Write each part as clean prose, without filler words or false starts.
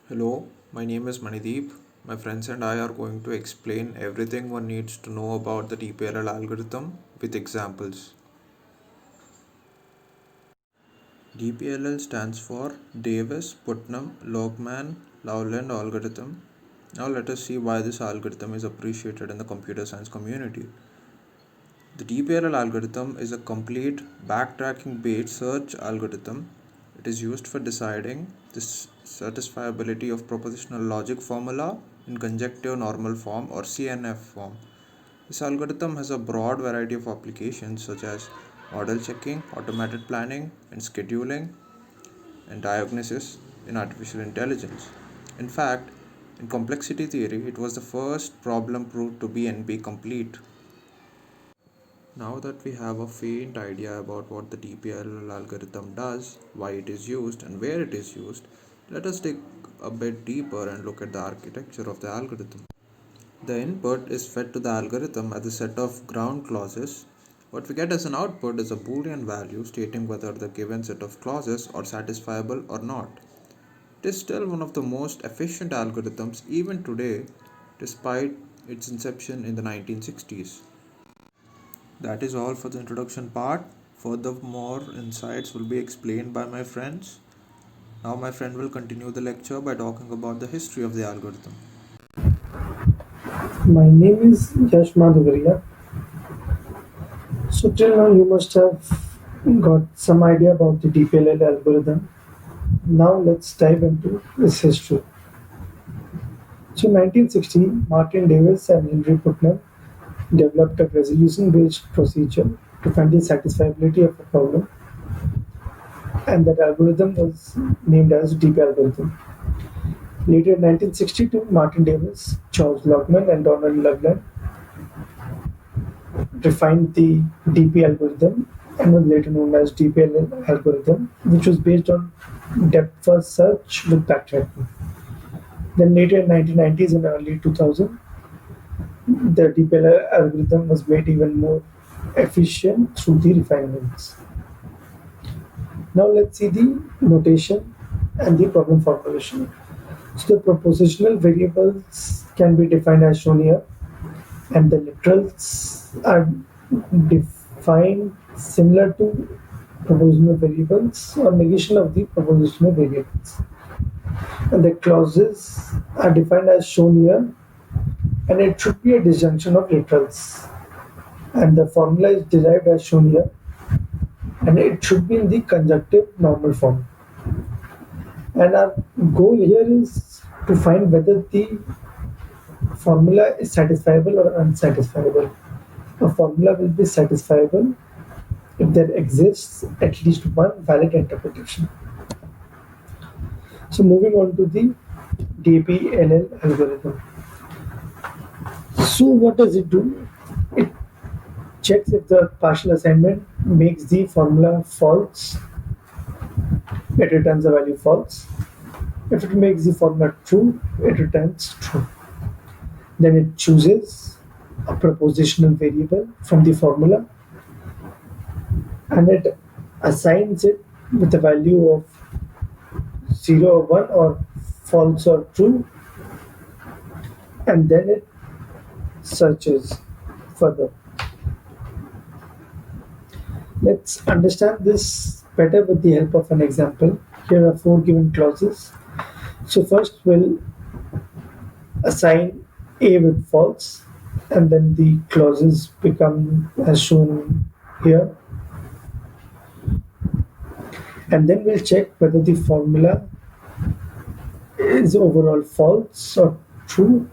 Hello, my name is Manideep. My friends and I are going to explain everything one needs to know about the DPLL algorithm with examples. DPLL stands for Davis Putnam Logman Lowland algorithm. Now let us see why this algorithm is appreciated in the computer science community. The DPLL algorithm is a complete backtracking based search algorithm. It is used for deciding the satisfiability of propositional logic formula in conjective normal form or CNF form. This algorithm has a broad variety of applications such as model checking, automated planning, and scheduling, and diagnosis in artificial intelligence. In fact, in complexity theory, it was the first problem proved to be NP complete. Now that we have a faint idea about what the DPLL algorithm does, why it is used, and where it is used, let us dig a bit deeper and look at the architecture of the algorithm. The input is fed to the algorithm as a set of ground clauses. What we get as an output is a Boolean value stating whether the given set of clauses are satisfiable or not. It is still one of the most efficient algorithms even today, despite its inception in the 1960s. That is all for the introduction part. Furthermore, insights will be explained by my friends. Now, my friend will continue the lecture by talking about the history of the algorithm. My name is Yash Madhogaria. So till now you must have got some idea about the DPLL algorithm. Now let's dive into its history. So in 1916, Martin Davis and Henry Putnam developed a resolution-based procedure to find the satisfiability of a problem, and that algorithm was named as DP algorithm. Later in 1962, Martin Davis, George Logman, and Donald Loveland refined the DP algorithm and was later known as DPLL algorithm, which was based on depth first search with backtracking. Then later in 1990s and early 2000, the DPLL algorithm was made even more efficient through the refinements. Now let's see the notation and the problem formulation. So the propositional variables can be defined as shown here, and the literals are defined similar to propositional variables or negation of the propositional variables. And the clauses are defined as shown here, and it should be a disjunction of literals. And the formula is derived as shown here, and it should be in the conjunctive normal form. And our goal here is to find whether the formula is satisfiable or unsatisfiable. A formula will be satisfiable if there exists at least one valid interpretation. So moving on to the DPLL algorithm. So what does it do? It checks if the partial assignment makes the formula false, it returns the value false. If it makes the formula true, it returns true. Then it chooses a propositional variable from the formula and it assigns it with a value of 0 or 1 or false or true, and then it searches further. Let's understand this better with the help of an example. Here are 4 given clauses. So first we'll assign A with false, and then the clauses become as shown here. And then we'll check whether the formula is overall false or true.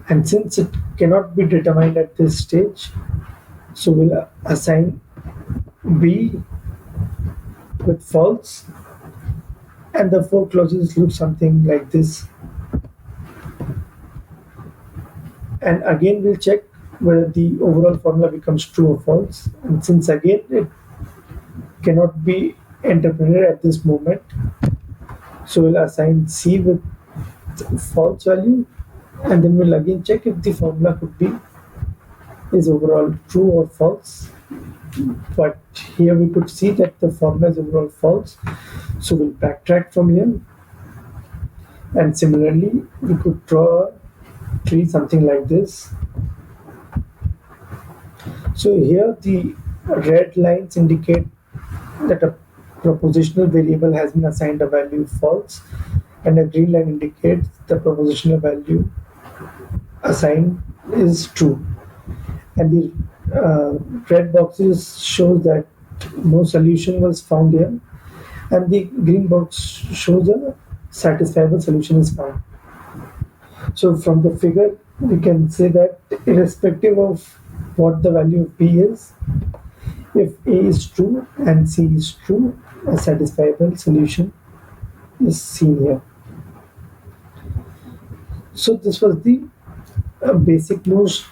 And since it cannot be determined at this stage, so we'll assign B with false, and the 4 clauses look something like this. And again we'll check whether the overall formula becomes true or false, and since again it cannot be interpreted at this moment, so we'll assign C with false value, and then we'll again check if the formula could be is overall true or false. But here we could see that the formula is overall false, so we'll backtrack from here, And similarly, we could draw a tree something like this. So here the red lines indicate that a propositional variable has been assigned a value false, and a green line indicates the propositional value assigned is true. And the red boxes shows that no solution was found here, and the green box shows a satisfiable solution is found. So from the figure, we can say that irrespective of what the value of B is, if A is true and C is true, a satisfiable solution is seen here. So this was the basic Moore's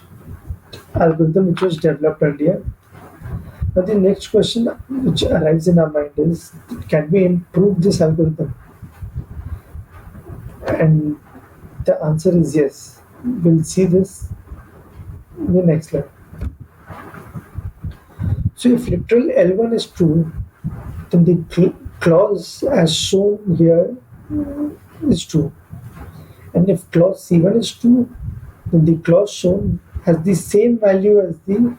algorithm which was developed earlier. Now the next question which arrives in our mind is, can we improve this algorithm? And the answer is yes. We'll see this in the next slide. So if literal L1 is true, then the clause as shown here is true. And if clause C1 is true, then the clause shown has the same value as the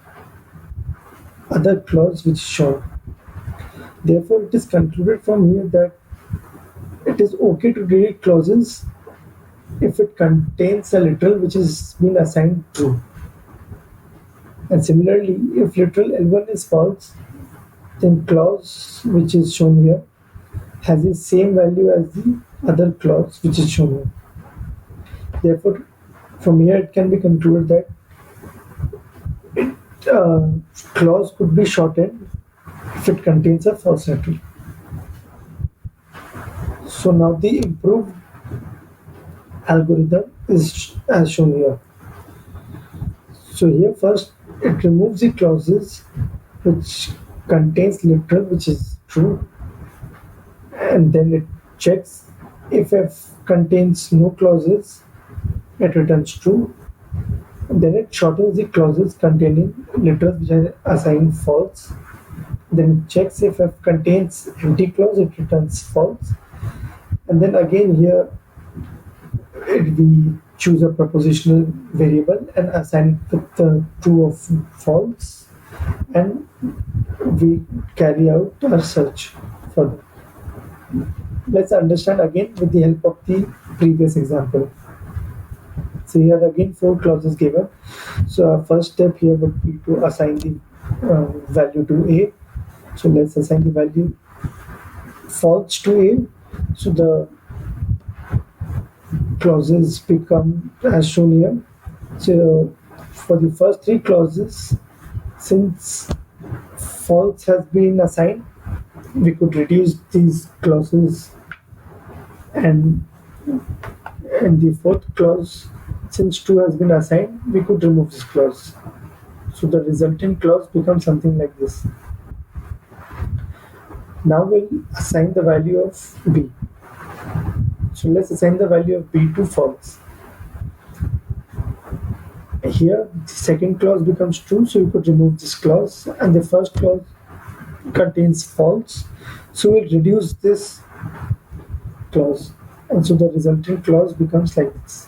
other clause which is shown. Therefore, it is concluded from here that it is okay to delete clauses if it contains a literal which has been assigned true. And similarly, if literal L1 is false, then clause which is shown here has the same value as the other clause which is shown here. Therefore, from here it can be concluded that clause could be shortened if it contains a false literal. So now the improved algorithm is as shown here. So here first it removes the clauses which contains literal which is true, and then it checks if f contains no clauses, it returns true. And then it shortens the clauses containing literals which are assigned false. Then it checks if f contains empty clause, it returns false. And then again here we choose a propositional variable and assign it with the true or false, and we carry out our search further. Let's understand again with the help of the previous example. So here again 4 clauses given. So our first step here would be to assign the value to A. So let's assign the value false to A. So the clauses become as shown here. So for the first 3 clauses, since false has been assigned, we could reduce these clauses, and in the fourth clause, since true has been assigned, we could remove this clause. So the resultant clause becomes something like this. Now we'll assign the value of B. So let's assign the value of B to false. Here the second clause becomes true, so you could remove this clause, and the first clause contains false, so we'll reduce this clause, and so the resultant clause becomes like this.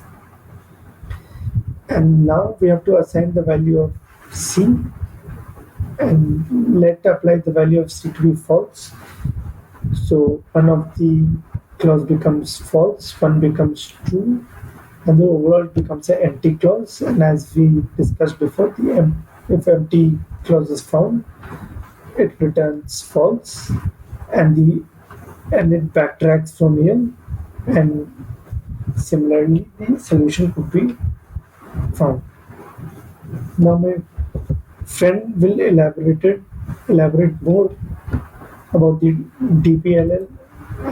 And now we have to assign the value of C, and let apply the value of C to be false. So one of the clause becomes false, one becomes true, and the overall becomes an empty clause. And as we discussed before, if empty clause is found, it returns false, and it backtracks from here, and similarly the solution could be found. Now my friend will elaborate more about the DPLL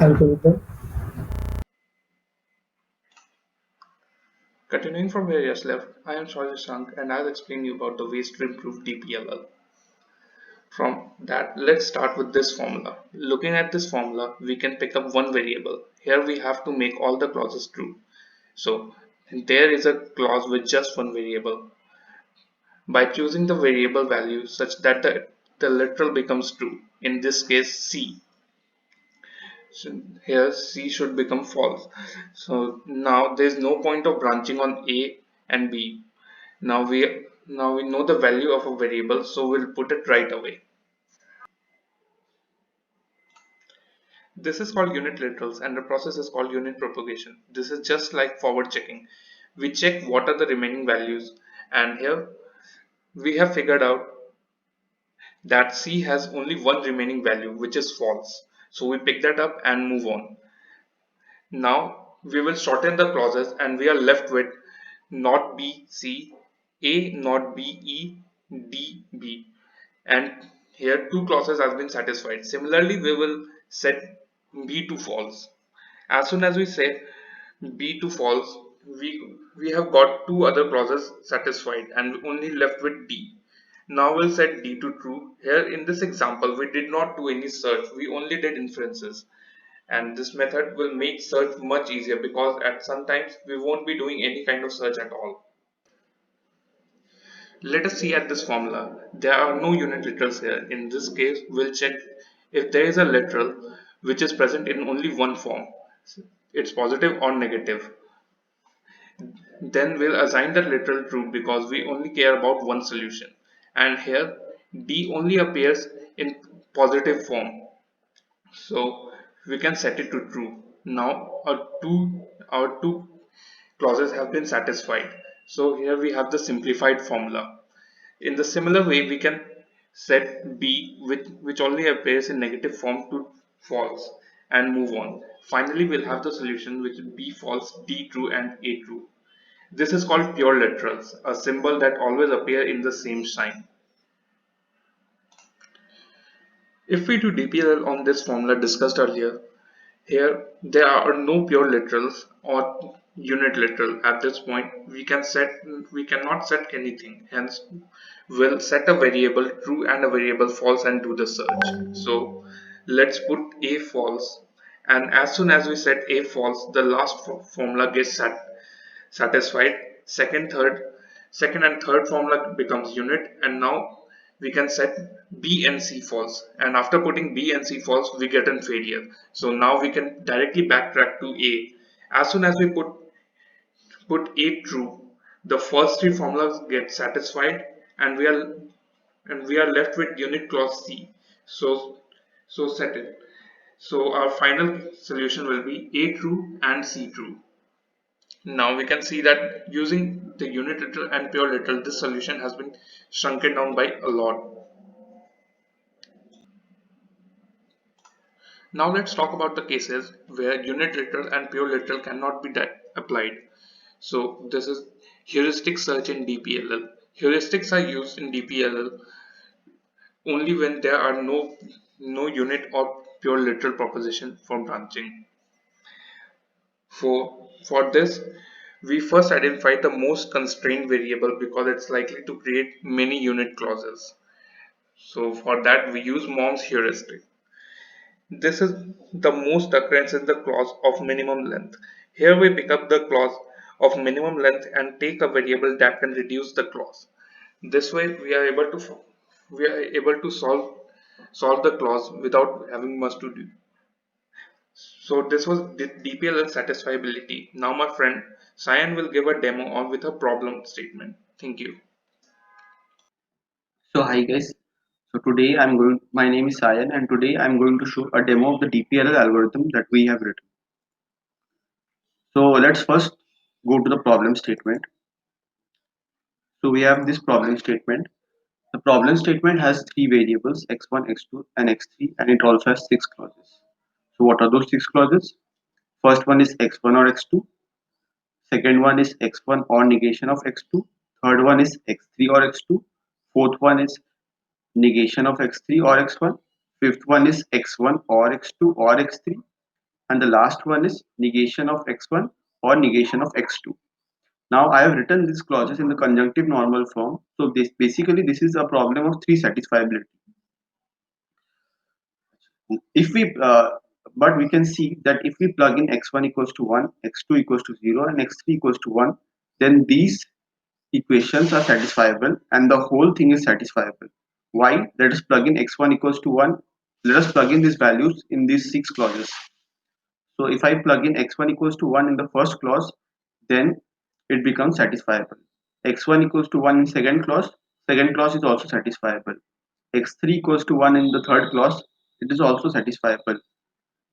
algorithm. Continuing from where Yash left, I am Shourya Shashank and I'll explain you about the ways to improve DPLL. From that, let's start with this formula. Looking at this formula, we can pick up one variable. Here we have to make all the clauses true. So there is a clause with just one variable. By choosing the variable value such that the literal becomes true, in this case C, So here C should become false. So now there is no point of branching on A and B. Now we know the value of a variable, so we'll put it right away. This is called unit literals and the process is called unit propagation. This is just like forward checking. We check what are the remaining values, and here we have figured out that C has only one remaining value, which is false. So we pick that up and move on. Now we will shorten the clauses and we are left with not B C, A not B E, D B. And here two clauses have been satisfied. Similarly, we will set B to false. As soon as we set B to false, we have got two other clauses satisfied and only left with D. Now we'll set D to true. Here in this example, we did not do any search, we only did inferences. And this method will make search much easier because at sometimes we won't be doing any kind of search at all. Let us see at this formula. There are no unit literals here. In this case, we'll check if there is a literal which is present in only one form. It's positive or negative. Then we'll assign that literal true because we only care about one solution. And here, D only appears in positive form. So we can set it to true. Now our two clauses have been satisfied. So here we have the simplified formula. In the similar way, we can set B, which only appears in negative form, to false and move on. Finally, we'll have the solution which is B false, D true, and A true. This is called pure literals, a symbol that always appear in the same sign. If we do DPLL on this formula discussed earlier, here there are no pure literals or unit literal. At this point, we cannot set anything. Hence, we'll set a variable true and a variable false and do the search. So let's put a false, and as soon as we set a false, the last formula gets satisfied. Second and third formula becomes unit, and now we can set B and C false, and after putting B and C false we get a failure. So now we can directly backtrack to A. As soon as we put A true, the first three formulas get satisfied, and we are left with unit clause C. So set it. So our final solution will be A true and C true. Now we can see that using the unit literal and pure literal, this solution has been shrunken down by a lot. Now let's talk about the cases where unit literal and pure literal cannot be applied. So this is heuristic search in DPLL. Heuristics are used in DPLL only when there are no unit or pure literal proposition for branching. For this, we first identify the most constrained variable because it's likely to create many unit clauses. So for that, we use Mom's heuristic. This is the most occurrence in the clause of minimum length. Here we pick up the clause of minimum length and take a variable that can reduce the clause. This way, we are able to solve the clause without having much to do. So this was DPLL satisfiability. Now my friend Sayan will give a demo on with a problem statement. Thank you. So hi guys. My name is Sayan and today I'm going to show a demo of the DPLL algorithm that we have written. So let's first go to the problem statement. So we have this problem statement. The problem statement has three variables x1, x2 and x3 and it also has six clauses. So what are those six clauses? First one is x1 or x2. Second one is x1 or negation of x2. Third one is x3 or x2. Fourth one is negation of x3 or x1. Fifth one is x1 or x2 or x3. And the last one is negation of x1 or negation of x2. Now I have written these clauses in the conjunctive normal form. So this is a problem of three satisfiability. If we but we can see that if we plug in x1 equals to 1, x2 equals to 0 and x3 equals to 1, then these equations are satisfiable and the whole thing is satisfiable. Why? Let us plug in x1 equals to 1. Let us plug in these values in these six clauses. So if I plug in x1 equals to 1 in the first clause, then it becomes satisfiable. x1 equals to 1 in second clause is also satisfiable. x3 equals to 1 in the third clause, it is also satisfiable.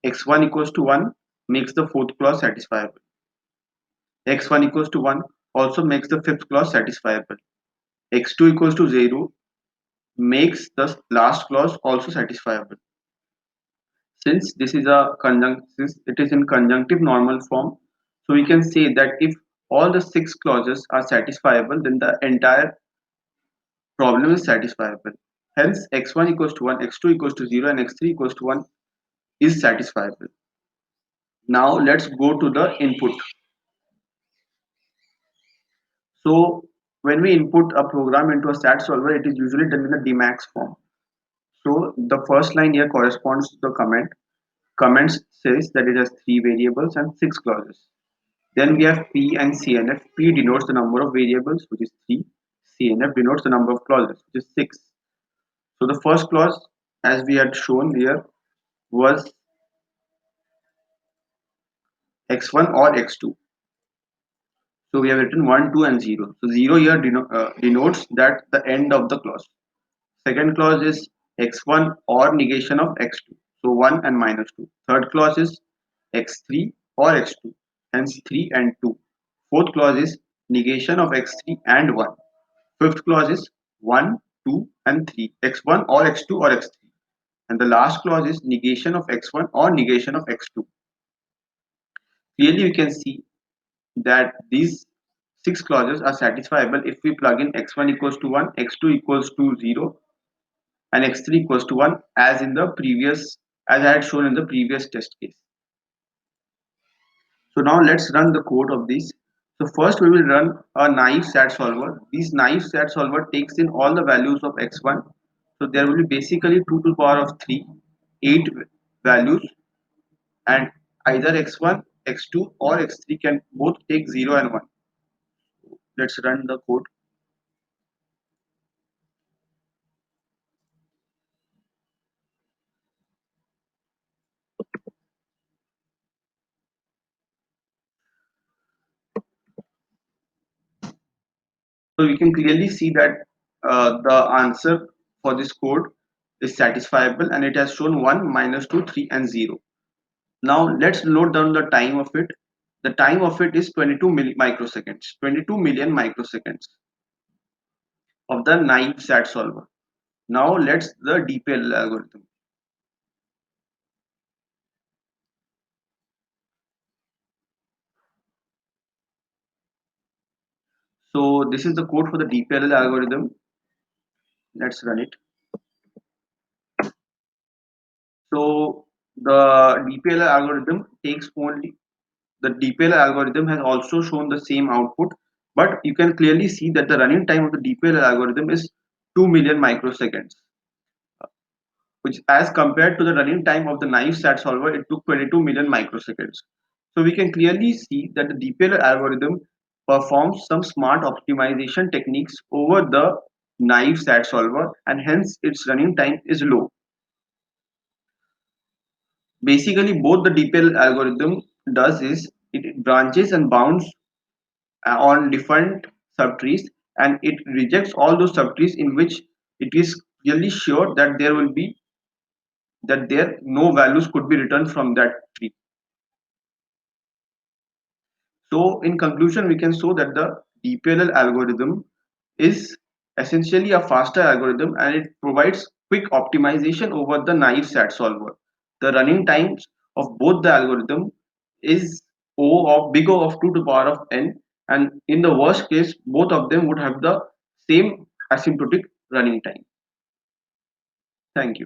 x1 equals to 1 makes the fourth clause satisfiable. x1 equals to 1 also makes the fifth clause satisfiable. x2 equals to 0 makes the last clause also satisfiable. Since it is in conjunctive normal form, so we can say that if all the six clauses are satisfiable, then the entire problem is satisfiable. Hence, x1 equals to 1, x2 equals to 0, and x3 equals to 1 is satisfiable. Now let's go to the input. So when we input a program into a SAT solver, it is usually done in a DMAX form. So the first line here corresponds to the comment. Comment says that it has three variables and six clauses. Then we have P and CNF. P denotes the number of variables, which is 3. CNF denotes the number of clauses, which is 6. So the first clause, as we had shown here, was x1 or x2. So we have written 1, 2, and 0. So 0 here denotes that the end of the clause. Second clause is x1 or negation of x2. So 1 and minus 2. Third clause is x3 or x2. Hence 3 and 2. Fourth clause is negation of x3 and 1. Fifth clause is 1, 2, and 3. x1 or x2 or x3. And the last clause is negation of x1 or negation of x2. Clearly, we can see that these six clauses are satisfiable if we plug in x1 equals to 1, x2 equals to 0, and x3 equals to 1 as I had shown in the previous test case. So now let's run the code of these. So first we will run a naive SAT solver. This naive SAT solver takes in all the values of x1. So there will be basically 2 to the power of 3, 8 values, and either x1, x2 or x3 can both take 0 and 1. Let's run the code. So we can clearly see that the answer for this code is satisfiable, and it has shown 1, minus 2, 3, and 0. Now let's note down the time of it. The time of it is 22 microseconds, 22 million microseconds of the naive SAT solver. Now let's the DPLL algorithm. So this is the code for the DPLL algorithm. Let's run it. So the DPLL algorithm has also shown the same output, but you can clearly see that the running time of the DPLL algorithm is 2 million microseconds, which as compared to the running time of the naive SAT solver, it took 22 million microseconds. So we can clearly see that the DPLL algorithm performs some smart optimization techniques over the naive SAT solver, and hence its running time is low. Basically, both the DPLL algorithm does is it branches and bounds on different subtrees, and it rejects all those subtrees in which it is clearly sure that there no values could be returned from that tree. So in conclusion, we can show that the DPLL algorithm is essentially a faster algorithm, and it provides quick optimization over the naive SAT solver. The running times of both the algorithm is big O of 2 to the power of n, and in the worst case, both of them would have the same asymptotic running time. Thank you.